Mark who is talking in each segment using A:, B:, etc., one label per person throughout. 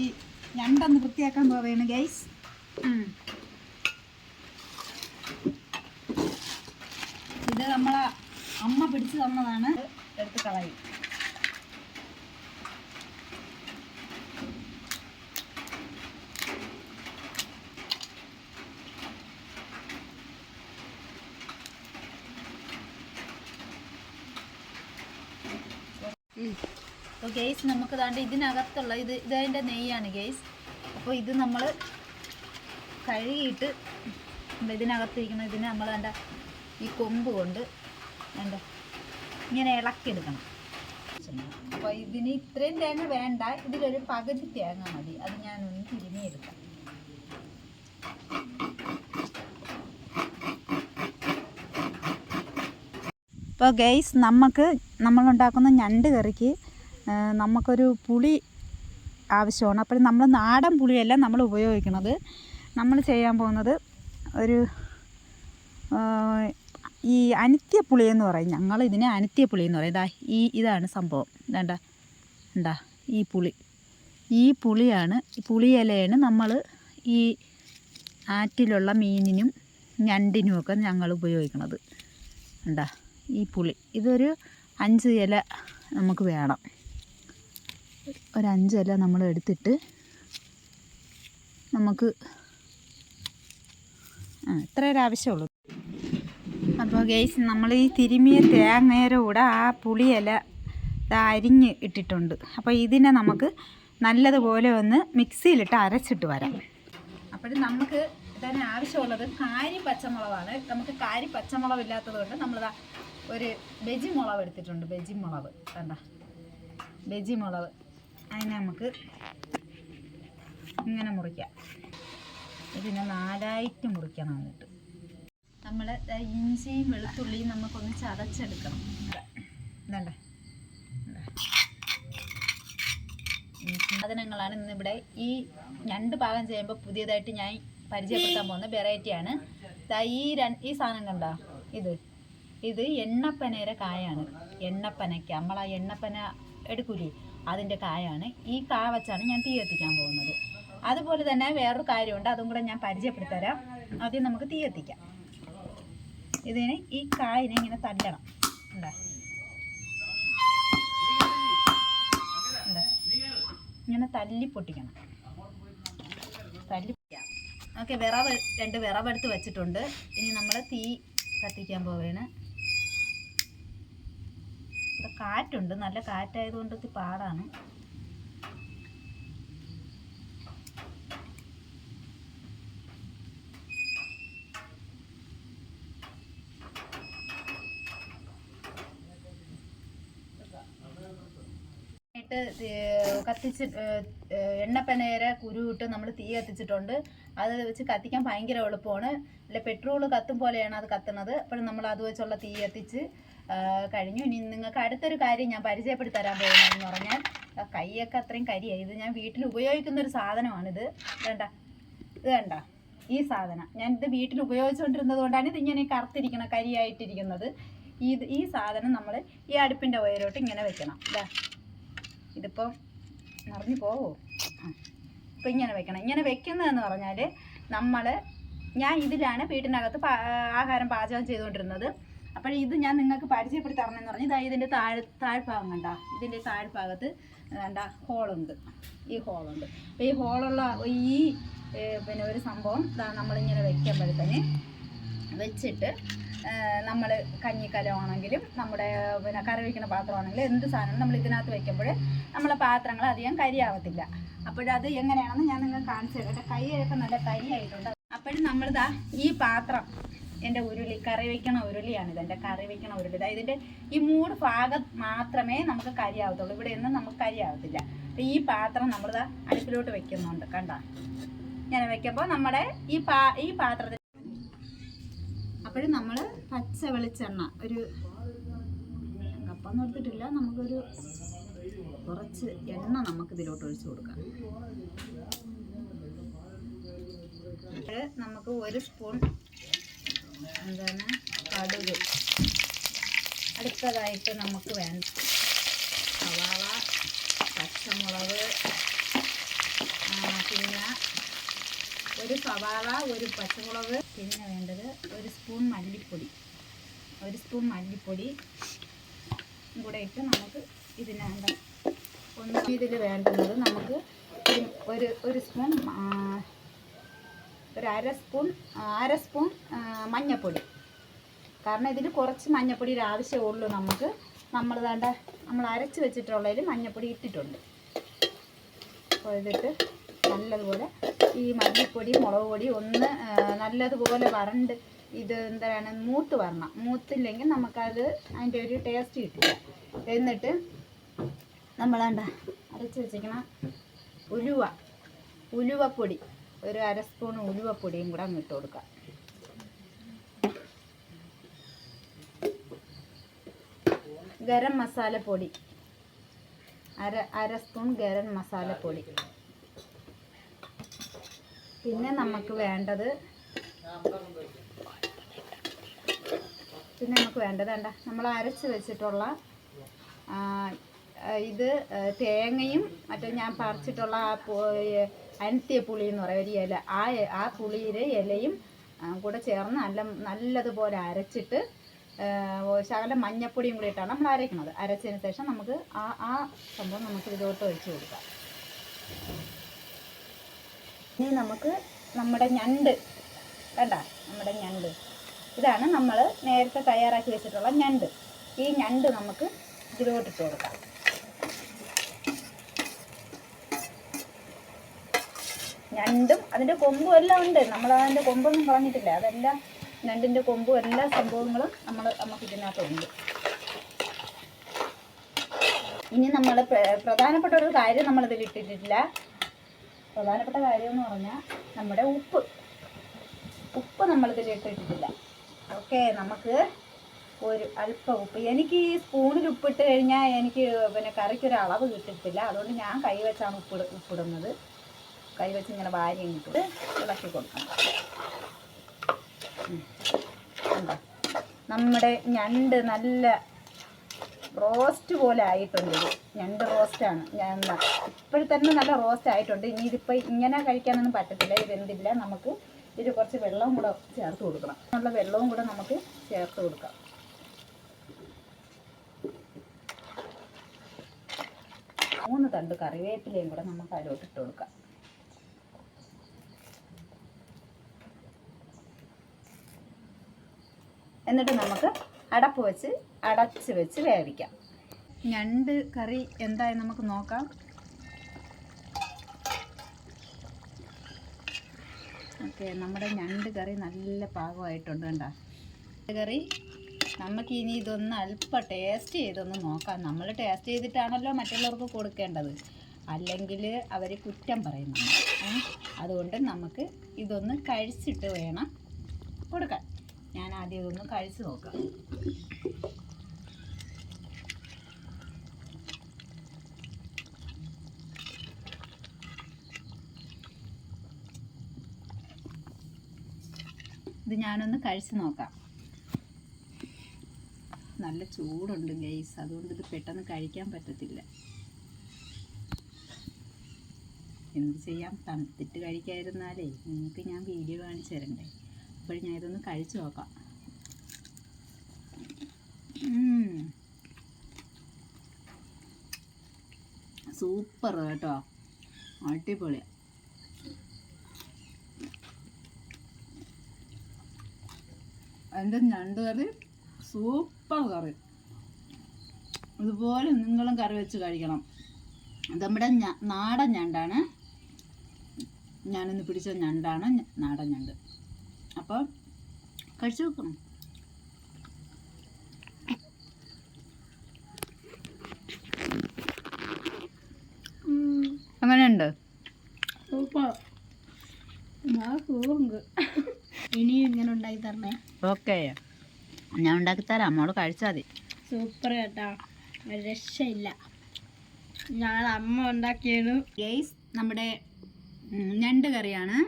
A: ഈ ഞണ്ടൊന്ന് വൃത്തിയാക്കാൻ പോവുകയാണ് ഗൈസ്. ഇത് നമ്മളെ അമ്മ പിടിച്ചു തന്നതാണ്. എടുത്ത് കളയും. അപ്പോൾ ഗെയ്സ് നമുക്ക് താണ്ട് ഇതിനകത്തുള്ള ഇതതിൻ്റെ നെയ്യാണ് ഗെയ്സ്. അപ്പോൾ ഇത് നമ്മൾ കഴുകിയിട്ട് ഇതിനകത്തിരിക്കണം. ഇതിന് നമ്മൾ വേണ്ട ഈ കൊമ്പ് കൊണ്ട് വേണ്ട ഇങ്ങനെ ഇളക്കിയെടുക്കണം. അപ്പോൾ ഇതിന് ഇത്രയും തേങ്ങ വേണ്ട, ഇതിലൊരു പകുതി തേങ്ങ മതി. അത് ഞാനൊന്ന് തിരുമിയെടുക്കാം. ഇപ്പോൾ ഗെയ്സ് നമ്മളുണ്ടാക്കുന്ന ഞണ്ട് കറിക്ക് നമുക്കൊരു പുളി ആവശ്യമാണ്. അപ്പോൾ നമ്മൾ നാടൻ പുളിയല്ല നമ്മൾ ഉപയോഗിക്കുന്നത്. നമ്മൾ ചെയ്യാൻ പോകുന്നത് ഒരു ഈ അനിത്യപ്പുളി എന്ന് പറയും. ഞങ്ങൾ ഇതിനെ അനിത്യപ്പുളി എന്ന് പറയും. ഇതാണ് സംഭവം. വേണ്ട ഈ പുളിയാണ്, പുളിയിലയാണ് നമ്മൾ ഈ ആറ്റിലുള്ള മീനിനും ഞണ്ടിനുമൊക്കെ ഞങ്ങൾ ഉപയോഗിക്കുന്നത്. ഈ പുളി ഇതൊരു 5 ഇല നമുക്ക് വേണം. ഒരു 5 ഇല നമ്മൾ എടുത്തിട്ട് നമുക്ക് ഇത്ര ഒരു ആവശ്യമുള്ളൂ. അപ്പോൾ ഗെയ്സ് നമ്മൾ ഈ തിരുമിയ തേങ്ങയുടെ കൂടെ ആ പുളിയില അരിഞ്ഞ് ഇട്ടിട്ടുണ്ട്. അപ്പോൾ ഇതിനെ നമുക്ക് നല്ലതുപോലെ ഒന്ന് മിക്സിയിലിട്ട് അരച്ചിട്ട് വരാം. അപ്പോൾ നമുക്ക് ഇതിന് ആവശ്യമുള്ളത് കാരി പച്ചമുളകാണ്. നമുക്ക് കാരി പച്ചമുളക് ഇല്ലാത്തത് കൊണ്ട് നമ്മളിതാ ഒരു ബജി മുളക് എടുത്തിട്ടുണ്ട്. ബജി മുളക് അതിനെ നമുക്ക് ഇങ്ങനെ മുറിക്കാം. ഇതിനെ 4ആയിട്ട് മുറിക്കണം. എന്നിട്ട് നമ്മൾ ഇഞ്ചിയും വെളുത്തുള്ളിയും നമുക്കൊന്ന് ചതച്ചെടുക്കണം. സാധനങ്ങളാണ് ഇന്നിവിടെ ഈ ഞണ്ട് പാകം ചെയ്യുമ്പോൾ പുതിയതായിട്ട് ഞാൻ പരിചയപ്പെടുത്താൻ പോകുന്ന വെറൈറ്റിയാണ്. ഈ സാധനം കണ്ടോ? ഇത് എണ്ണപ്പനയുടെ കായാണ്. എണ്ണപ്പനയ്ക്ക നമ്മൾ ആ എണ്ണപ്പന എടുക്കൂലേ, അതിൻ്റെ കായാണ്. ഈ കാ വെച്ചാണ് ഞാൻ തീ കത്തിക്കാൻ പോകുന്നത്. അതുപോലെ തന്നെ വേറൊരു കാര്യമുണ്ട്, അതും കൂടെ ഞാൻ പരിചയപ്പെടുത്തരാം. ആദ്യം നമുക്ക് തീ കത്തിക്കാം. ഇതിന് ഈ കായിനെ ഇങ്ങനെ തല്ലണം. ഇങ്ങനെ തല്ലി പൊട്ടിക്കണം. ഓക്കെ, 2 വിറവെടുത്ത് വെച്ചിട്ടുണ്ട്. ഇനി നമ്മൾ തീ കത്തിക്കാൻ പോവുകയാണ്. ഇവിടെ കാറ്റുണ്ട്, നല്ല കാറ്റായതുകൊണ്ട് ഇത് പാടാണ്. കത്തിച്ച് എണ്ണപ്പനേരെ കുരുവിട്ട് നമ്മൾ തീ കത്തിച്ചിട്ടുണ്ട്. അത് വെച്ച് കത്തിക്കാൻ ഭയങ്കര എളുപ്പമാണ്. അല്ല പെട്രോൾ കത്തും പോലെയാണ് അത് കത്തുന്നത്. അപ്പോഴും നമ്മൾ അത് വെച്ചുള്ള തീ കത്തിച്ച് കഴിഞ്ഞു. ഇനി നിങ്ങൾക്ക് അടുത്തൊരു കാര്യം ഞാൻ പരിചയപ്പെടുത്തി തരാൻ പോകുന്നതെന്ന് പറഞ്ഞാൽ, കൈയൊക്കെ അത്രയും കരിയായി. ഇത് ഞാൻ വീട്ടിൽ ഉപയോഗിക്കുന്ന ഒരു സാധനമാണിത്. ഇത് കണ്ട ഈ സാധനം ഞാനിത് വീട്ടിൽ ഉപയോഗിച്ചുകൊണ്ടിരുന്നത് കൊണ്ടാണ് ഇതിങ്ങനെ കറുത്തിരിക്കണം, കരിയായിട്ടിരിക്കുന്നത്. ഈ സാധനം നമ്മൾ ഈ അടുപ്പിൻ്റെ ഉയരോട്ട് ഇങ്ങനെ വെക്കണം. ഇതിപ്പം നിറഞ്ഞു പോവോ? ഇപ്പം ഇങ്ങനെ വെക്കണം. ഇങ്ങനെ വെക്കുന്നതെന്ന് പറഞ്ഞാൽ ഞാൻ ഇതിലാണ് വീട്ടിനകത്ത് ആഹാരം പാചകം ചെയ്തുകൊണ്ടിരുന്നത്. അപ്പോൾ ഇത് ഞാൻ നിങ്ങൾക്ക് പരിചയപ്പെടുത്തി തരണമെന്ന് പറഞ്ഞ് ഇതിൻ്റെ താഴ്ഭാഗം കണ്ട, ഇതിൻ്റെ താഴ്ഭാഗത്ത് ഹോളുണ്ട്. ഈ ഹോളുണ്ട്. അപ്പോൾ ഈ ഹോളുള്ള പിന്നെ ഒരു സംഭവം നമ്മളിങ്ങനെ വയ്ക്കുമ്പോഴത്തേന് വെച്ചിട്ട് നമ്മൾ കഞ്ഞിക്കലമാണെങ്കിലും നമ്മുടെ പിന്നെ കറി വയ്ക്കുന്ന പാത്രമാണെങ്കിലും എന്ത് സാധനം നമ്മൾ ഇതിനകത്ത് വയ്ക്കുമ്പോൾ നമ്മളെ പാത്രങ്ങൾ അധികം കരിയാവത്തില്ല. അപ്പോഴത് എങ്ങനെയാണെന്ന് ഞാൻ നിങ്ങൾക്ക് കാണിച്ചു തരാം. കൈയൊക്കെ നല്ല കരിയായിട്ടുണ്ട്. അപ്പോഴും നമ്മളിതാ ഈ പാത്രം എൻ്റെ ഉരുളി, കറി വയ്ക്കണ ഉരുളിയാണിത്. എൻ്റെ കറി വയ്ക്കണ ഉരുളി. ഇതിൻ്റെ ഈ 3 ഭാഗം മാത്രമേ നമുക്ക് കരിയാവത്തുള്ളൂ. ഇവിടെ ഒന്നും നമുക്ക് കരിയാവത്തില്ല. അപ്പോൾ ഈ പാത്രം നമ്മളിതാ അടുപ്പിലോട്ട് വെക്കുന്നുണ്ട്. കണ്ട ഇങ്ങനെ വെക്കുമ്പോൾ നമ്മുടെ ഈ പാത്രത്തിൽ അപ്പോഴും നമ്മൾ പച്ച വെളിച്ചെണ്ണ ഒരു കപ്പൊന്നും എടുത്തിട്ടില്ല, നമുക്കൊരു കുറച്ച് എണ്ണ നമുക്കിതിലോട്ട് ഒഴിച്ചു കൊടുക്കാം. നമുക്ക് 1 സ്പൂൺ കടുക്. അടുത്തതായിട്ട് നമുക്ക് വേണ്ട സവാള, പച്ചമുളക്, പിന്നെ ഒരു സവാള, ഒരു പച്ചമുളക്, പിന്നെ വേണ്ടത് ഒരു സ്പൂൺ മല്ലിപ്പൊടി കൂടെ ഇട്ട് നമുക്ക് ഇതിനകത്ത് ഇതിൽ വേണ്ടുന്നത് നമുക്ക് ഒരു സ്പൂൺ അര സ്പൂൺ മഞ്ഞൾപ്പൊടി. കാരണം ഇതിൽ കുറച്ച് മഞ്ഞൾപ്പൊടിയുടെ ആവശ്യമേ നമുക്ക്. നമ്മൾ അരച്ച് വെച്ചിട്ടുള്ളതിൽ മഞ്ഞൾപ്പൊടി ഇട്ടിട്ടുണ്ട്. അപ്പോൾ ഇതിട്ട് നല്ലതുപോലെ ഈ മല്ലിപ്പൊടി, മുളക് പൊടി ഒന്ന് നല്ലതുപോലെ വരണ്ട് ഇത് എന്താണ് മൂത്ത് വരണം. മൂത്തില്ലെങ്കിൽ നമുക്കത് അതിൻ്റെ ഒരു ടേസ്റ്റ് കിട്ടില്ല. എന്നിട്ട് അരച്ച് വെച്ചിരിക്കണം ഉലുവപ്പൊടി, ഒരു അര സ്പൂൺ ഉലുവപ്പൊടിയും കൂടെ അങ്ങ് ഇട്ട് കൊടുക്കാം. ഗരം മസാലപ്പൊടി, അര സ്പൂൺ ഗരം മസാലപ്പൊടി. പിന്നെ നമുക്ക് വേണ്ടത് നമ്മൾ അരച്ച് വെച്ചിട്ടുള്ള ഇത് തേങ്ങയും മറ്റേ ഞാൻ പറിച്ചിട്ടുള്ള അനത്തിയ പുളി എന്ന് പറയുന്ന ഒരു ഇല, ആ പുളിയുടെ ഇലയും കൂടെ ചേർന്ന് നല്ലതുപോലെ അരച്ചിട്ട് ശകലം മഞ്ഞപ്പൊടിയും കൂടി ഇട്ടാണ് നമ്മൾ അരയ്ക്കുന്നത്. അരച്ചതിന് ശേഷം നമുക്ക് ആ സംഭവം നമുക്ക് ഇതിലോട്ട് ഒഴിച്ച് കൊടുക്കാം. ഇനി നമുക്ക് നമ്മുടെ ഞണ്ട് ഇതാണ് നമ്മൾ നേരത്തെ തയ്യാറാക്കി വെച്ചിട്ടുള്ള ഞണ്ട്. ഈ ഞണ്ട് നമുക്ക് ഇതിലോട്ടിട്ട് കൊടുക്കാം. ഞണ്ടും അതിൻ്റെ കൊമ്പും എല്ലാം ഉണ്ട്. നമ്മളതിൻ്റെ കൊമ്പൊന്നും കളഞ്ഞിട്ടില്ല. അതെല്ലാം ഞണ്ടിൻ്റെ കൊമ്പും എല്ലാ സംഭവങ്ങളും നമുക്ക് ഇതിനകത്തുണ്ട്. ഇനി നമ്മൾ പ്രധാനപ്പെട്ട ഒരു കാര്യം നമ്മളിതിൽ ഇട്ടിട്ടില്ല. പ്രധാനപ്പെട്ട കാര്യം എന്ന് പറഞ്ഞാൽ നമ്മുടെ ഉപ്പ് നമ്മളിതിൽ ഇട്ടിട്ടില്ല. ഓക്കെ, നമുക്ക് ഒരു അല്പം ഉപ്പ്. എനിക്ക് ഈ സ്പൂണിൽ ഉപ്പിട്ട് കഴിഞ്ഞാൽ എനിക്ക് കറിക്കൊരു അളവ് കിട്ടത്തില്ല. അതുകൊണ്ട് ഞാൻ കൈവച്ചാണ് ഉപ്പിടുന്നത്. കൈവച്ച് ഇങ്ങനെ വാരി ഇട്ടിട്ട് ഇളക്കി കൊടുക്കണം. നമ്മുടെ ഞണ്ട് നല്ല റോസ്റ്റ് പോലെ ആയിട്ടുണ്ട്. ഞണ്ട് റോസ്റ്റാണ്. ഇപ്പോഴത്തന്നെ നല്ല റോസ്റ്റ് ആയിട്ടുണ്ട്. ഇനി ഇതിപ്പോൾ ഇങ്ങനെ കഴിക്കാനൊന്നും പറ്റത്തില്ല. ഇതെന്തില്ല, നമുക്ക് ഇതിൽ കുറച്ച് വെള്ളവും കൂടെ ചേർത്ത് കൊടുക്കണം. ഉള്ള വെള്ളവും കൂടെ നമുക്ക് ചേർത്ത് കൊടുക്കാം. മൂന്ന് തണ്ട് കറിവേപ്പിലയും കൂടെ നമുക്ക് അതിലോട്ട് ഇട്ട് കൊടുക്കാം. എന്നിട്ട് നമുക്ക് അടച്ച് വെച്ച് വേവിക്കാം. ഞണ്ട് കറി എന്തായി നമുക്ക് നോക്കാം. ഓക്കെ, നമ്മുടെ ഞണ്ട് കറി നല്ല പാകമായിട്ടുണ്ട്. കണ്ടോ കറി. നമുക്കിനി ഇതൊന്ന് അല്പം ടേസ്റ്റ് ചെയ്തൊന്ന് നോക്കാം. നമ്മൾ ടേസ്റ്റ് ചെയ്തിട്ടാണല്ലോ മറ്റുള്ളവർക്ക് കൊടുക്കേണ്ടത്, അല്ലെങ്കിൽ അവർ കുറ്റം പറയുന്നു. അതുകൊണ്ട് നമുക്ക് ഇതൊന്ന് കഴിച്ചിട്ട് വേണം കൊടുക്കാൻ. ഞാൻ ആദ്യം ഇതൊന്ന് കഴിച്ച് നോക്കാം. ഇത് ഞാനൊന്ന് കഴിച്ച് നോക്കാം. നല്ല ചൂടുണ്ട് ഗൈസ്, അതുകൊണ്ട് ഇത് പെട്ടെന്ന് കഴിക്കാൻ പറ്റത്തില്ല. എന്ത് ചെയ്യാം, തണുത്തിട്ട് കഴിക്കാതിരുന്നാലേ നിങ്ങൾക്ക് ഞാൻ വീഡിയോ കാണിച്ചു തരണ്ടേ. അപ്പോൾ ഞാൻ ഇതൊന്ന് കഴിച്ച് നോക്കാം. സൂപ്പർ കേട്ടോ, അടിപൊളിയാണ്. എൻ്റെ ഞണ്ട് കറി സൂപ്പർ കറി. ഇതുപോലെ നിങ്ങളും കറി വെച്ച് കഴിക്കണം. നമ്മുടെ നാടൻ ഞണ്ടാണ്, ഞാനിന്ന് പിടിച്ച ഞണ്ടാണ്, നാടൻ ഞണ്ട്. അപ്പോൾ കഴിച്ചു നോക്കണം. അങ്ങനെയുണ്ട്, സൂപ്പർ. ഇനിയും ഇങ്ങനെ ഉണ്ടാക്കി തരണേ. ഓക്കെ, ഞാൻ ഉണ്ടാക്കി തരാം, അമ്മോട് കഴിച്ചാൽ മതി.
B: സൂപ്പർ കേട്ടോ, രക്ഷയില്ല. ഞാൻ അമ്മ ഉണ്ടാക്കിയത്
A: ഗൈസ്. നമ്മുടെ ഞണ്ട് കറിയാണ്.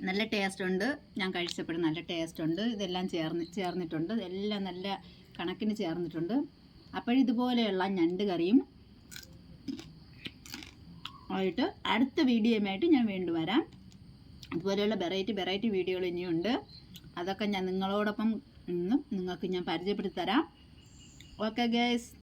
A: നല്ല ടേസ്റ്റ് ഉണ്ട്. ഞാൻ കഴിച്ചപ്പോഴും നല്ല ടേസ്റ്റ് ഉണ്ട്. ഇതെല്ലാം ചേർന്നിട്ടുണ്ട്. ഇതെല്ലാം നല്ല കണക്കിന് ചേർന്നിട്ടുണ്ട്. അപ്പോഴിതുപോലെയുള്ള ഞണ്ട് കറിയും ആയിട്ട് അടുത്ത വീഡിയോയുമായിട്ട് ഞാൻ വീണ്ടും വരാം. അതുപോലെയുള്ള വെറൈറ്റി വീഡിയോകൾ ഇനിയുണ്ട്. അതൊക്കെ ഞാൻ നിങ്ങളോടൊപ്പം നിങ്ങൾക്ക് ഞാൻ പരിചയപ്പെടുത്തി തരാം. Okay guys.